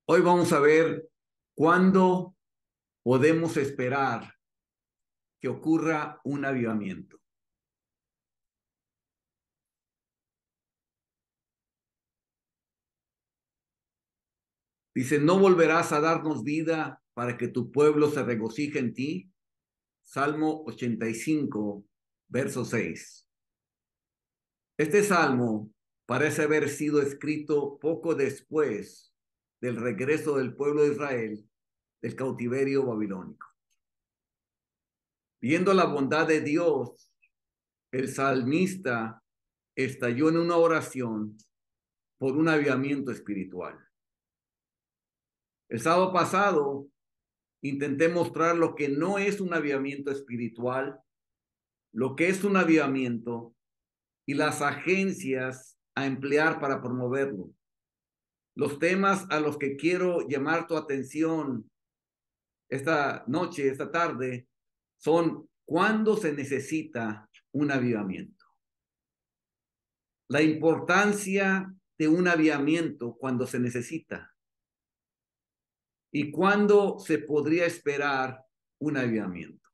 Hoy vamos a ver cuándo podemos esperar que ocurra un avivamiento. Dice, ¿no volverás a darnos vida para que tu pueblo se regocije en ti? Salmo 85, verso 6. Este salmo parece haber sido escrito poco después del regreso del pueblo de Israel del cautiverio babilónico. Viendo la bondad de Dios, el salmista estalló en una oración por un avivamiento espiritual. El sábado pasado intenté mostrar lo que no es un avivamiento espiritual, lo que es un avivamiento y las agencias a emplear para promoverlo. Los temas a los que quiero llamar tu atención esta noche, esta tarde, son cuándo se necesita un avivamiento. La importancia de un avivamiento cuando se necesita. ¿Y cuándo se podría esperar un avivamiento?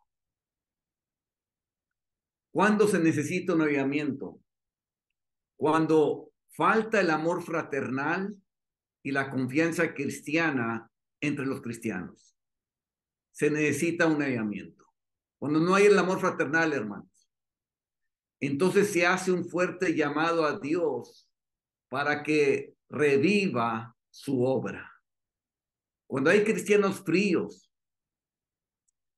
¿Cuándo se necesita un avivamiento? Cuando falta el amor fraternal y la confianza cristiana entre los cristianos. Se necesita un avivamiento. Cuando no hay el amor fraternal, hermanos, entonces se hace un fuerte llamado a Dios para que reviva su obra. Cuando hay cristianos fríos,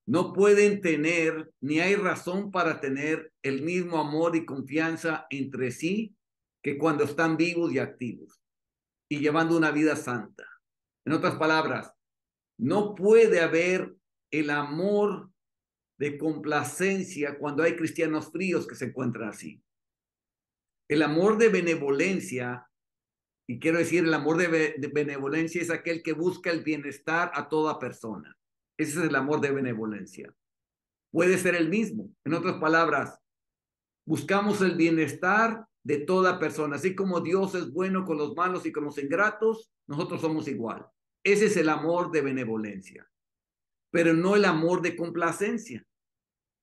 no pueden tener, ni hay razón para tener el mismo amor y confianza entre sí que cuando están vivos y activos y llevando una vida santa. En otras palabras, no puede haber el amor de complacencia cuando hay cristianos fríos que se encuentran así. El amor de benevolencia, y quiero decir, el amor de benevolencia es aquel que busca el bienestar a toda persona. Ese es el amor de benevolencia. Puede ser el mismo. En otras palabras, buscamos el bienestar de toda persona. Así como Dios es bueno con los malos y con los ingratos, nosotros somos igual. Ese es el amor de benevolencia, pero no el amor de complacencia,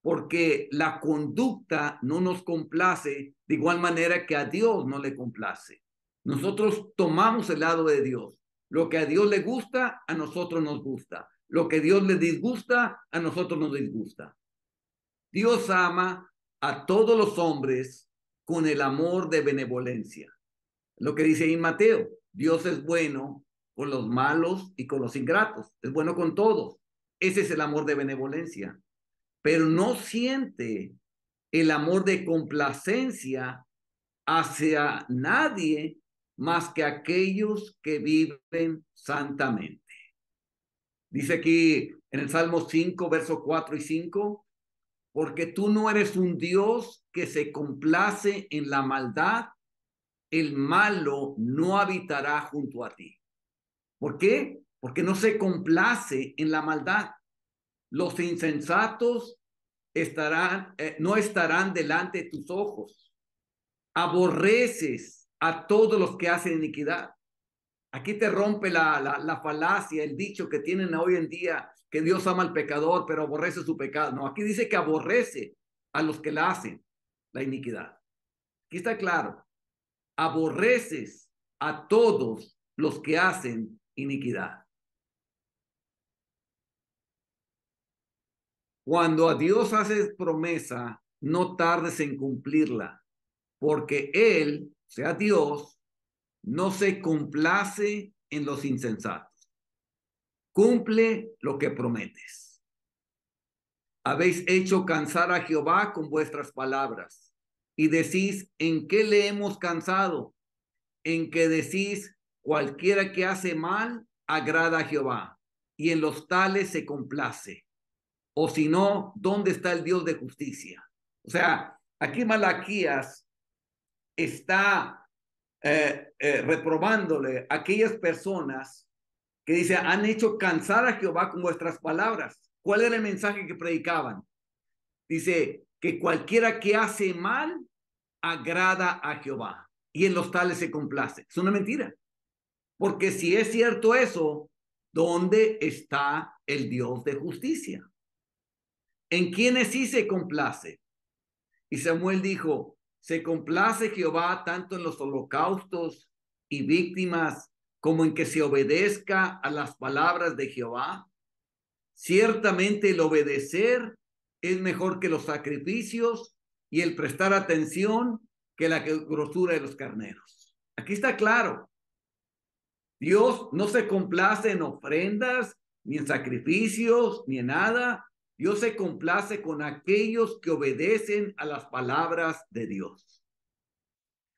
porque la conducta no nos complace de igual manera que a Dios no le complace. Nosotros tomamos el lado de Dios. Lo que a Dios le gusta, a nosotros nos gusta. Lo que a Dios le disgusta, a nosotros nos disgusta. Dios ama a todos los hombres con el amor de benevolencia. Lo que dice ahí en Mateo, Dios es bueno con los malos y con los ingratos, es bueno con todos. Ese es el amor de benevolencia, pero no siente el amor de complacencia hacia nadie más que aquellos que viven santamente. Dice aquí en el Salmo 5, versos 4 y 5, porque tú no eres un Dios que se complace en la maldad, el malo no habitará junto a ti. ¿Por qué? Porque no se complace en la maldad. Los insensatos no estarán delante de tus ojos. Aborreces a todos los que hacen iniquidad. Aquí te rompe la falacia, el dicho que tienen hoy en día, que Dios ama al pecador, pero aborrece su pecado. No, aquí dice que aborrece a los que la hacen, la iniquidad. Aquí está claro. Aborreces a todos los que hacen iniquidad. Cuando a Dios haces promesa, no tardes en cumplirla, porque Él, sea Dios, no se complace en los insensatos. Cumple lo que prometes. Habéis hecho cansar a Jehová con vuestras palabras y decís, ¿en qué le hemos cansado? En que decís, cualquiera que hace mal agrada a Jehová y en los tales se complace. O si no, ¿dónde está el Dios de justicia? O sea, aquí Malaquías está reprobándole a aquellas personas que dice, han hecho cansar a Jehová con vuestras palabras. ¿Cuál era el mensaje que predicaban? Dice que cualquiera que hace mal agrada a Jehová y en los tales se complace. Es una mentira. Porque si es cierto eso, ¿dónde está el Dios de justicia? ¿En quiénes sí se complace? Y Samuel dijo, se complace Jehová tanto en los holocaustos y víctimas como en que se obedezca a las palabras de Jehová. Ciertamente el obedecer es mejor que los sacrificios y el prestar atención que la grosura de los carneros. Aquí está claro. Dios no se complace en ofrendas, ni en sacrificios, ni en nada. Dios se complace con aquellos que obedecen a las palabras de Dios.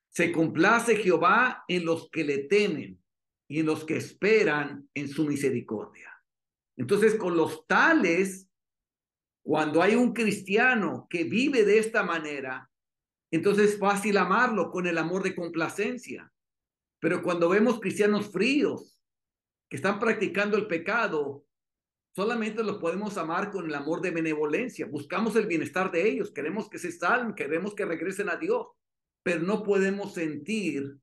Se complace Jehová en los que le temen y en los que esperan en su misericordia. Entonces, con los tales, cuando hay un cristiano que vive de esta manera, entonces es fácil amarlo con el amor de complacencia. Pero cuando vemos cristianos fríos que están practicando el pecado, solamente los podemos amar con el amor de benevolencia. Buscamos el bienestar de ellos, queremos que se salven, queremos que regresen a Dios, pero no podemos sentir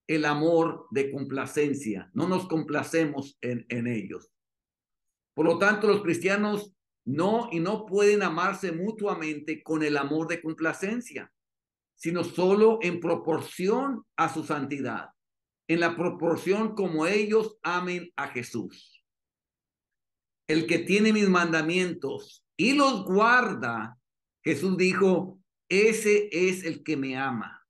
el amor de complacencia. No nos complacemos en ellos. Por lo tanto, los cristianos no pueden amarse mutuamente con el amor de complacencia, sino solo en proporción a su santidad, en la proporción como ellos amen a Jesús. El que tiene mis mandamientos y los guarda, Jesús dijo, ese es el que me ama.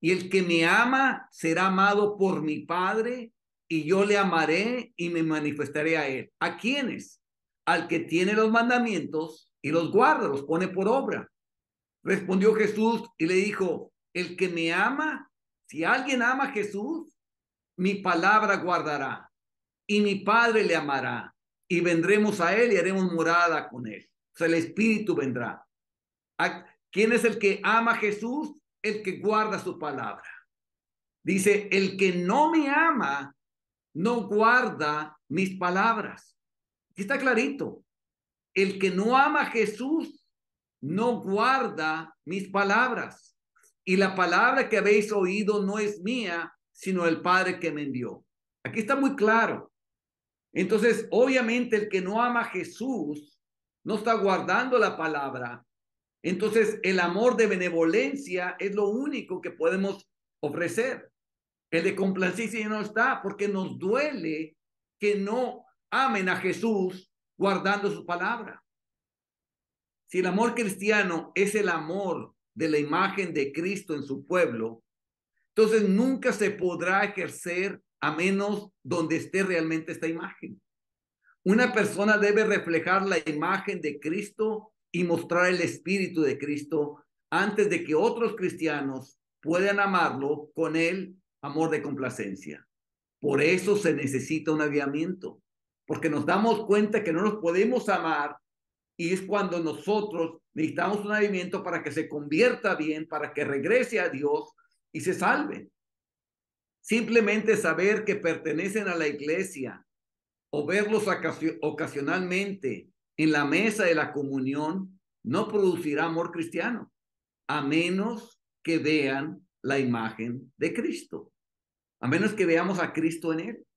Y el que me ama será amado por mi Padre, y yo le amaré y me manifestaré a él. ¿A quiénes? Al que tiene los mandamientos y los guarda, los pone por obra. Respondió Jesús y le dijo, el que me ama, si alguien ama a Jesús, mi palabra guardará, y mi Padre le amará, y vendremos a él y haremos morada con él. O sea, el Espíritu vendrá. ¿Quién es el que ama a Jesús? El que guarda su palabra. Dice, el que no me ama, no guarda mis palabras. Aquí está clarito. El que no ama a Jesús, no guarda mis palabras. Y la palabra que habéis oído no es mía, sino el Padre que me envió. Aquí está muy claro. Entonces, obviamente, el que no ama a Jesús no está guardando la palabra. Entonces, el amor de benevolencia es lo único que podemos ofrecer. El de complacencia no está, porque nos duele que no amen a Jesús guardando su palabra. Si el amor cristiano es el amor de la imagen de Cristo en su pueblo, entonces nunca se podrá ejercer a menos donde esté realmente esta imagen. Una persona debe reflejar la imagen de Cristo y mostrar el espíritu de Cristo antes de que otros cristianos puedan amarlo con el amor de complacencia. Por eso se necesita un avivamiento, porque nos damos cuenta que no nos podemos amar y es cuando nosotros necesitamos un avivamiento para que se convierta bien, para que regrese a Dios y se salve. Simplemente saber que pertenecen a la iglesia o verlos ocasionalmente en la mesa de la comunión no producirá amor cristiano, a menos que vean la imagen de Cristo, a menos que veamos a Cristo en él.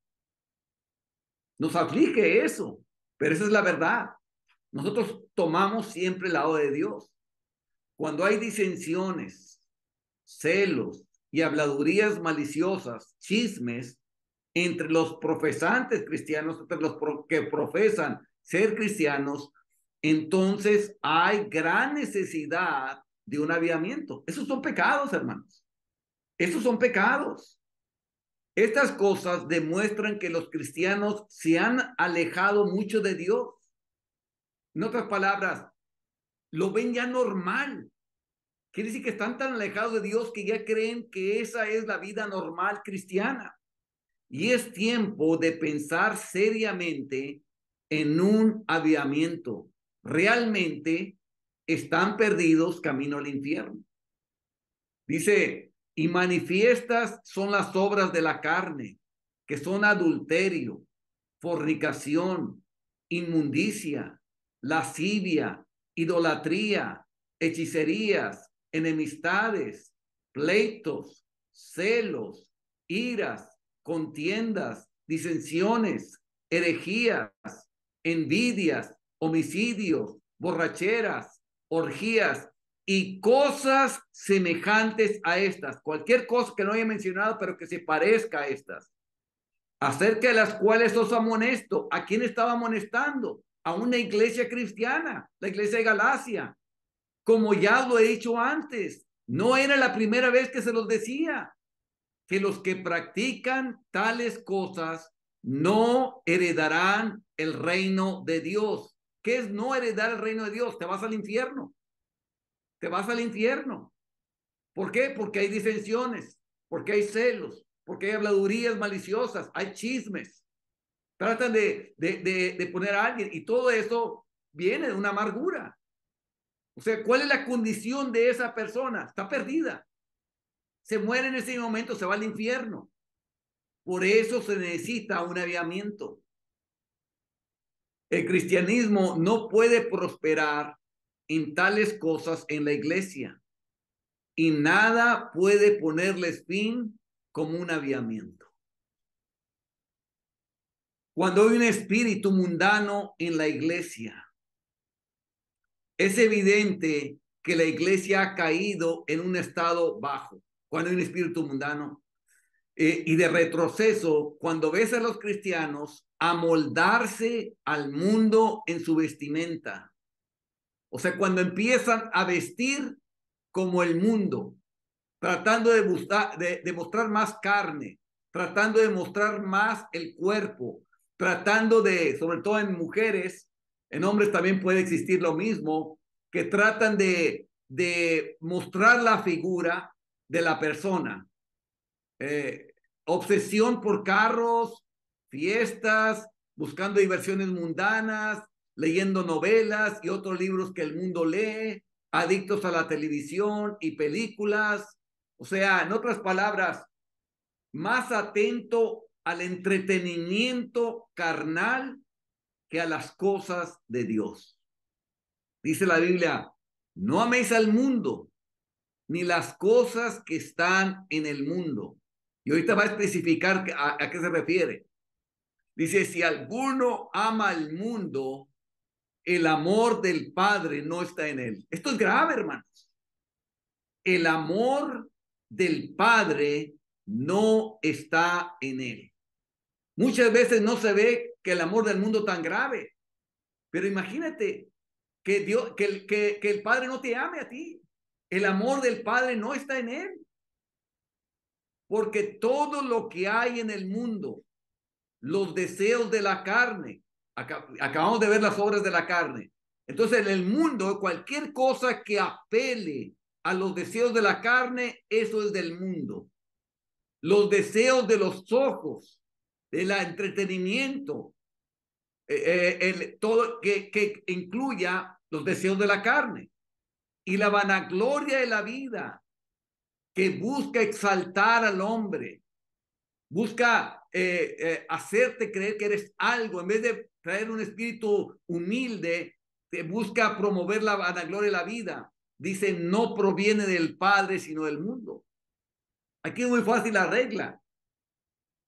Nos aflige eso, pero esa es la verdad. Nosotros tomamos siempre el lado de Dios. Cuando hay disensiones, celos y habladurías maliciosas, chismes, entre los profesantes cristianos, entre los que profesan ser cristianos, entonces hay gran necesidad de un avivamiento. Esos son pecados, hermanos. Esos son pecados. Estas cosas demuestran que los cristianos se han alejado mucho de Dios. En otras palabras, lo ven ya normal. Quiere decir que están tan alejados de Dios que ya creen que esa es la vida normal cristiana. Y es tiempo de pensar seriamente en un avivamiento. Realmente están perdidos camino al infierno. Dice, y manifiestas son las obras de la carne, que son adulterio, fornicación, inmundicia, lascivia, idolatría, hechicerías, enemistades, pleitos, celos, iras, contiendas, disensiones, herejías, envidias, homicidios, borracheras, orgías y cosas semejantes a estas. Cualquier cosa que no haya mencionado, pero que se parezca a estas, acerca de las cuales os amonesto. ¿A quién estaba amonestando? A una iglesia cristiana, la iglesia de Galacia. Como ya lo he dicho antes, no era la primera vez que se los decía, que los que practican tales cosas no heredarán el reino de Dios. ¿Qué es no heredar el reino de Dios? Te vas al infierno. Te vas al infierno. ¿Por qué? Porque hay disensiones, porque hay celos, porque hay habladurías maliciosas, hay chismes. Tratan de poner a alguien y todo eso viene de una amargura. O sea, ¿cuál es la condición de esa persona? Está perdida. Se muere en ese momento, se va al infierno. Por eso se necesita un avivamiento. El cristianismo no puede prosperar en tales cosas en la iglesia y nada puede ponerles fin como un avivamiento. Cuando hay un espíritu mundano en la iglesia, es evidente que la iglesia ha caído en un estado bajo. Cuando hay un espíritu mundano y de retroceso, cuando ves a los cristianos amoldarse al mundo en su vestimenta. O sea, cuando empiezan a vestir como el mundo, tratando de mostrar más carne, tratando de mostrar más el cuerpo, tratando de, sobre todo en mujeres, en hombres también puede existir lo mismo, que tratan de mostrar la figura de la persona. Obsesión por carros, fiestas, buscando diversiones mundanas, leyendo novelas y otros libros que el mundo lee, adictos a la televisión y películas. O sea, en otras palabras, más atento al entretenimiento carnal que a las cosas de Dios. Dice la Biblia, no améis al mundo, ni las cosas que están en el mundo. Y ahorita va a especificar a qué se refiere. Dice, si alguno ama al mundo, el amor del Padre no está en él. Esto es grave, hermanos. El amor del Padre no está en él. Muchas veces no se ve que el amor del mundo es tan grave, pero imagínate que Dios, que el Padre no te ame a ti. El amor del Padre no está en él. Porque todo lo que hay en el mundo, los deseos de la carne, acabamos de ver las obras de la carne. Entonces, en el mundo, cualquier cosa que apele a los deseos de la carne, eso es del mundo. Los deseos de los ojos, del entretenimiento, todo que incluya los deseos de la carne y la vanagloria de la vida que busca exaltar al hombre, busca hacerte creer que eres algo, en vez de traer un espíritu humilde, te busca promover la vanagloria de la vida. Dice, no proviene del Padre, sino del mundo. Aquí es muy fácil la regla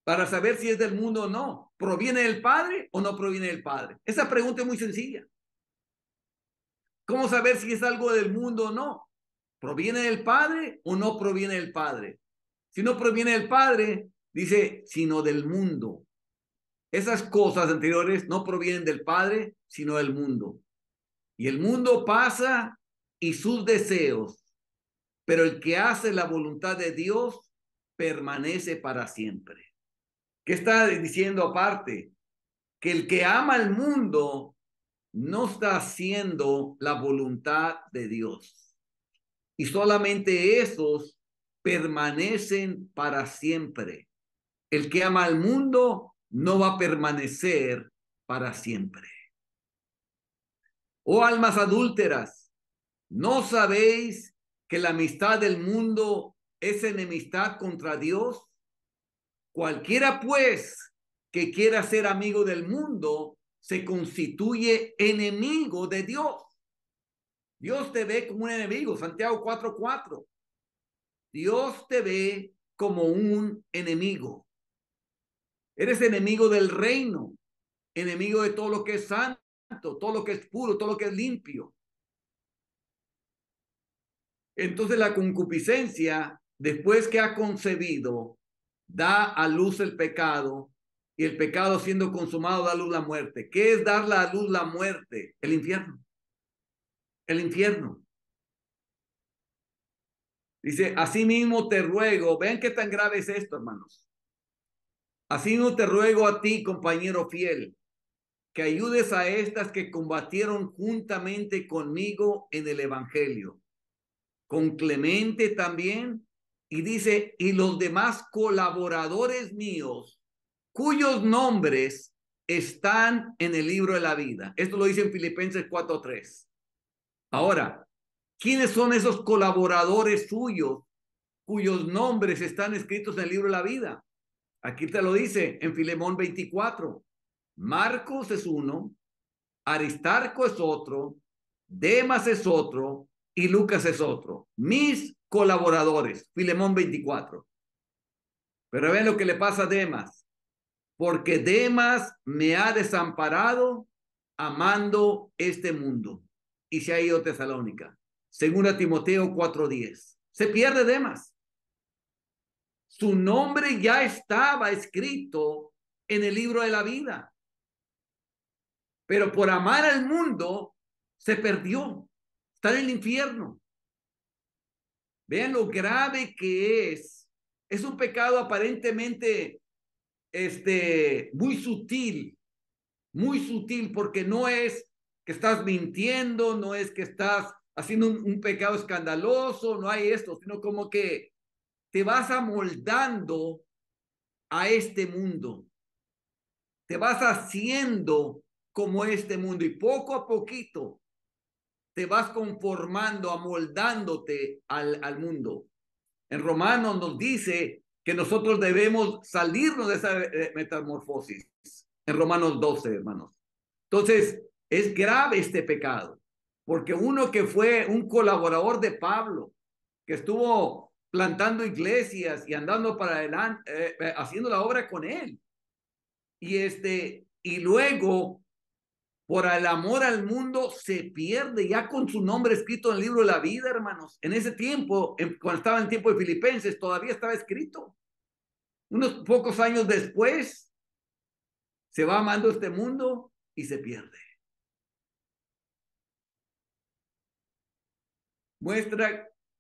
para saber si es del mundo o no. ¿Proviene del Padre o no proviene del Padre? Esa pregunta es muy sencilla. ¿Cómo saber si es algo del mundo o no? ¿Proviene del Padre o no proviene del Padre? Si no proviene del Padre, dice, sino del mundo. Esas cosas anteriores no provienen del Padre, sino del mundo. Y el mundo pasa y sus deseos, pero el que hace la voluntad de Dios permanece para siempre. ¿Qué está diciendo aparte? Que el que ama al mundo no está haciendo la voluntad de Dios. Y solamente esos permanecen para siempre. El que ama al mundo no va a permanecer para siempre. Oh almas adúlteras, ¿no sabéis que la amistad del mundo es enemistad contra Dios? Cualquiera pues que quiera ser amigo del mundo se constituye enemigo de Dios. Dios te ve como un enemigo, Santiago 4:4. Dios te ve como un enemigo. Eres enemigo del reino, enemigo de todo lo que es santo, todo lo que es puro, todo lo que es limpio. Entonces la concupiscencia, después que ha concebido, da a luz el pecado, y el pecado siendo consumado da a luz la muerte. ¿Qué es dar a luz la muerte? El infierno. El infierno. Dice, asimismo te ruego, vean qué tan grave es esto, hermanos. Asimismo te ruego a ti, compañero fiel, que ayudes a estas que combatieron juntamente conmigo en el evangelio, con Clemente también, y dice, y los demás colaboradores míos, cuyos nombres están en el libro de la vida. Esto lo dice en Filipenses 4:3. Ahora, ¿quiénes son esos colaboradores suyos cuyos nombres están escritos en el libro de la vida? Aquí te lo dice en Filemón 24. Marcos es uno, Aristarco es otro, Demas es otro y Lucas es otro. Mis colaboradores, Filemón 24. Pero ven lo que le pasa a Demas. Porque Demas me ha desamparado amando este mundo y se ha ido a Tesalónica. Según Timoteo 4:10. Se pierde Demas. Su nombre ya estaba escrito en el libro de la vida, pero por amar al mundo se perdió. Está en el infierno. Vean lo grave que es. Es un pecado aparentemente muy sutil, porque no es que estás mintiendo, no es que estás haciendo un pecado escandaloso, no hay esto, sino como que te vas amoldando a este mundo, te vas haciendo como este mundo y poco a poquito te vas conformando, amoldándote al mundo. En Romanos nos dice que nosotros debemos salirnos de esa metamorfosis. En Romanos 12, hermanos. Entonces, es grave este pecado, porque uno que fue un colaborador de Pablo, que estuvo plantando iglesias y andando para adelante, haciendo la obra con él, y luego por el amor al mundo se pierde ya con su nombre escrito en el libro de la vida, hermanos. En ese tiempo, cuando estaba en el tiempo de Filipenses, todavía estaba escrito. Unos pocos años después, se va amando este mundo y se pierde.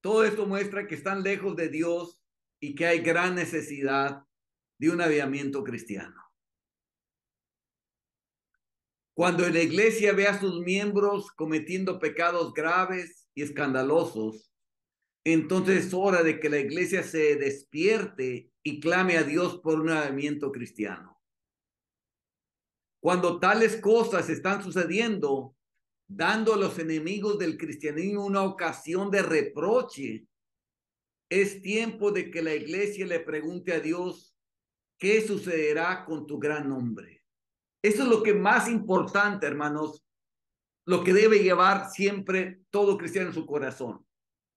Todo esto muestra que están lejos de Dios y que hay gran necesidad de un avivamiento cristiano. Cuando la iglesia ve a sus miembros cometiendo pecados graves y escandalosos, entonces es hora de que la iglesia se despierte y clame a Dios por un avivamiento cristiano. Cuando tales cosas están sucediendo, dando a los enemigos del cristianismo una ocasión de reproche, es tiempo de que la iglesia le pregunte a Dios, ¿qué sucederá con tu gran nombre? Eso es lo que más importante, hermanos, lo que debe llevar siempre todo cristiano en su corazón.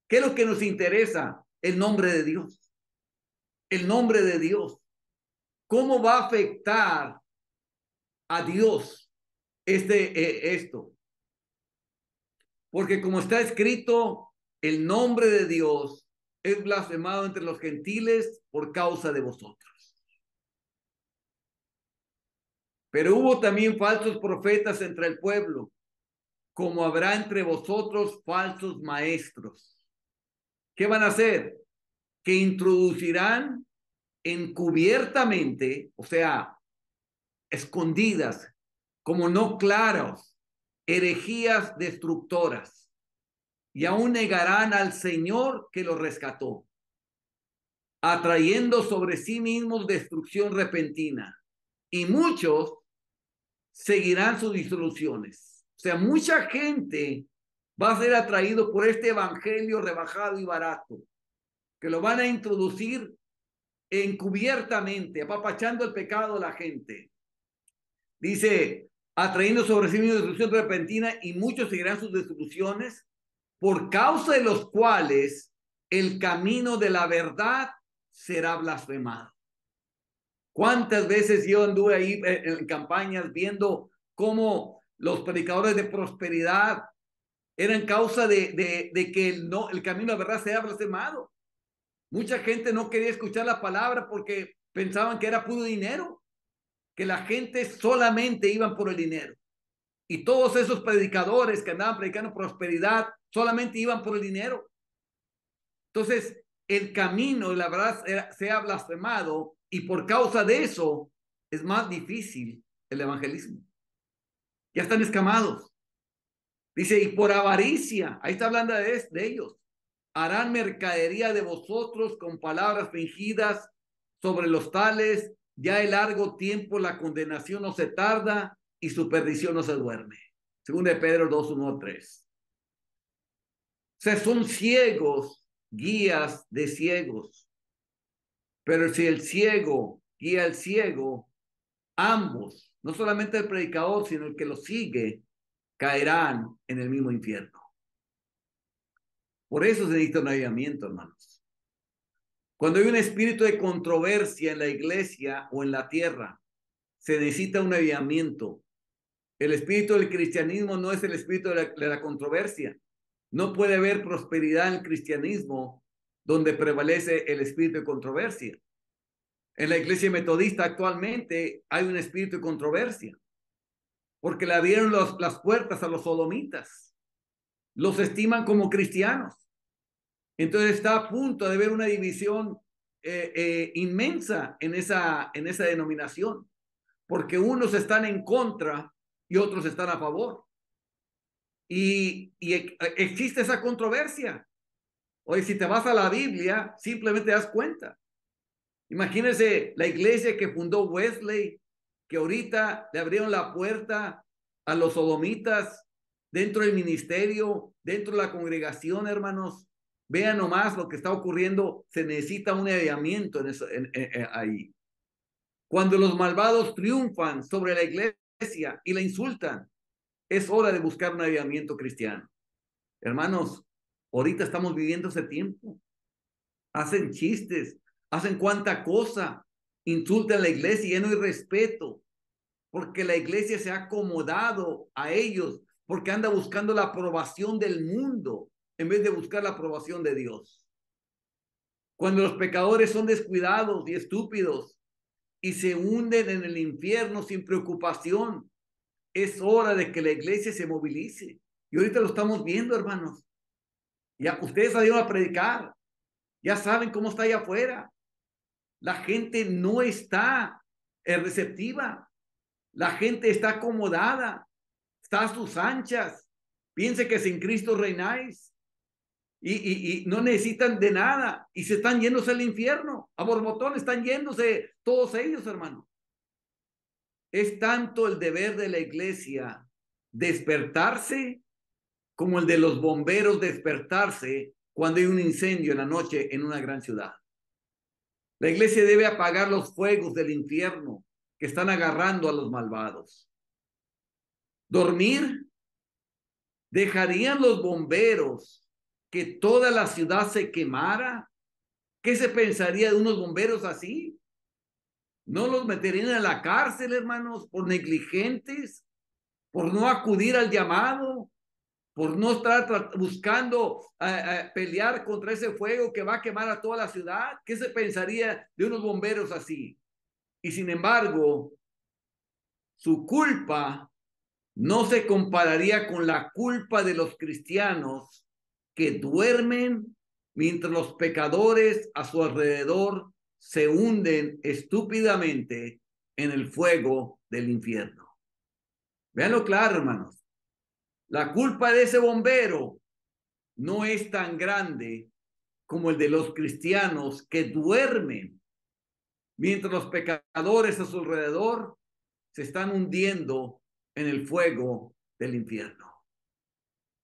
¿Qué es lo que nos interesa? El nombre de Dios. El nombre de Dios. ¿Cómo va a afectar a Dios esto? Porque como está escrito, el nombre de Dios es blasfemado entre los gentiles por causa de vosotros. Pero hubo también falsos profetas entre el pueblo, como habrá entre vosotros falsos maestros. ¿Qué van a hacer? Que introducirán encubiertamente, o sea, escondidas, como no claros, herejías destructoras, y aún negarán al Señor que los rescató, atrayendo sobre sí mismos destrucción repentina. Y muchos seguirán sus disoluciones. O sea, mucha gente va a ser atraído por este evangelio rebajado y barato, que lo van a introducir encubiertamente, apapachando el pecado de la gente. Dice, atrayendo sobre sí mismo destrucción repentina, y muchos seguirán sus destrucciones, por causa de los cuales el camino de la verdad será blasfemado. ¿Cuántas veces yo anduve ahí en campañas viendo cómo los predicadores de prosperidad eran causa de que el camino de verdad sea blasfemado? Mucha gente no quería escuchar la palabra porque pensaban que era puro dinero, que la gente solamente iban por el dinero. Y todos esos predicadores que andaban predicando prosperidad solamente iban por el dinero. Entonces, el camino, la verdad, se ha blasfemado y por causa de eso es más difícil el evangelismo. Ya están escamados. Dice, y por avaricia, ahí está hablando de ellos, harán mercadería de vosotros con palabras fingidas sobre los tales, ya el largo tiempo la condenación no se tarda y su perdición no se duerme. Según de Pedro 2, 1, 3. O sea, son ciegos, guías de ciegos. Pero si el ciego guía al ciego, ambos, no solamente el predicador, sino el que lo sigue, caerán en el mismo infierno. Por eso se necesita un avivamiento, hermanos. Cuando hay un espíritu de controversia en la iglesia o en la tierra, se necesita un avivamiento. El espíritu del cristianismo no es el espíritu de la controversia. No puede haber prosperidad en el cristianismo donde prevalece el espíritu de controversia. En la iglesia metodista actualmente hay un espíritu de controversia porque le abrieron las puertas a los sodomitas. Los estiman como cristianos. Entonces está a punto de haber una división inmensa en esa denominación, porque unos están en contra y otros están a favor. Y existe esa controversia. Oye, si te vas a la Biblia, simplemente das cuenta. Imagínense la iglesia que fundó Wesley, que ahorita le abrieron la puerta a los sodomitas dentro del ministerio, dentro de la congregación, hermanos. Vean nomás lo que está ocurriendo. Se necesita un avivamiento ahí. Cuando los malvados triunfan sobre la iglesia y la insultan, es hora de buscar un avivamiento cristiano. Hermanos, ahorita estamos viviendo ese tiempo. Hacen chistes, hacen cuanta cosa, insultan a la iglesia y ya no hay respeto, porque la iglesia se ha acomodado a ellos, porque anda buscando la aprobación del mundo en vez de buscar la aprobación de Dios. Cuando los pecadores son descuidados y estúpidos y se hunden en el infierno sin preocupación, es hora de que la iglesia se movilice. Y ahorita lo estamos viendo, hermanos. Ya ustedes salieron a predicar, ya saben cómo está allá afuera. La gente no está receptiva. La gente está acomodada, está a sus anchas. Piense que sin Cristo reináis y no necesitan de nada y se están yéndose al infierno. A borbotón están yéndose todos ellos, hermano. Es tanto el deber de la iglesia despertarse como el de los bomberos despertarse cuando hay un incendio en la noche en una gran ciudad. La iglesia debe apagar los fuegos del infierno que están agarrando a los malvados. Dormir. ¿Dejarían los bomberos que toda la ciudad se quemara? ¿Qué se pensaría de unos bomberos así? ¿No los meterían a la cárcel, hermanos, por negligentes, por no acudir al llamado, por no estar buscando pelear contra ese fuego que va a quemar a toda la ciudad? ¿Qué se pensaría de unos bomberos así? Y sin embargo, su culpa no se compararía con la culpa de los cristianos que duermen mientras los pecadores a su alrededor se hunden estúpidamente en el fuego del infierno. Véanlo claro, hermanos. La culpa de ese bombero no es tan grande como el de los cristianos que duermen mientras los pecadores a su alrededor se están hundiendo en el fuego del infierno.